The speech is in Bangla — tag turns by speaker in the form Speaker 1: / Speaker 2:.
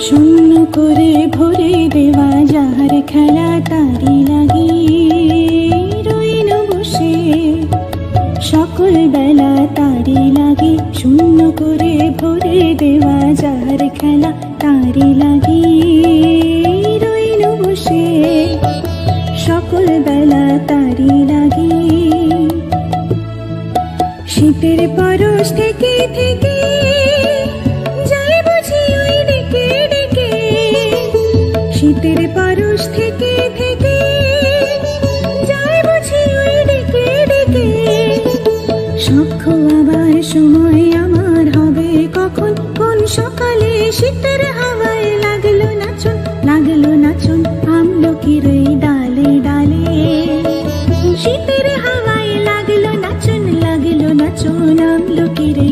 Speaker 1: শূন্য করে ভরে দেওয়া যাহার খেলা তারি লাগি রইল বসে সকল বেলা তারি লাগি। শূন্য করে ভরে দেওয়া যাহার খেলা তারি লাগি রইল বসে সকল বেলা তারি লাগি। শীতের পরশ থেকে থেকে যাই বুঝি ওই ডেকে ডেকে, শীতের পরশ থেকে থেকে যাই বুঝি ওই ডেকে ডেকে। সখ্য আবার সময় আমার হবে কখন, কোন সকালে শীতের হাওয়ায় লাগলো নাচন আমলকির এই ডালে ডালে। শীতের হাওয়ায় লাগলো নাচন আমলকির এই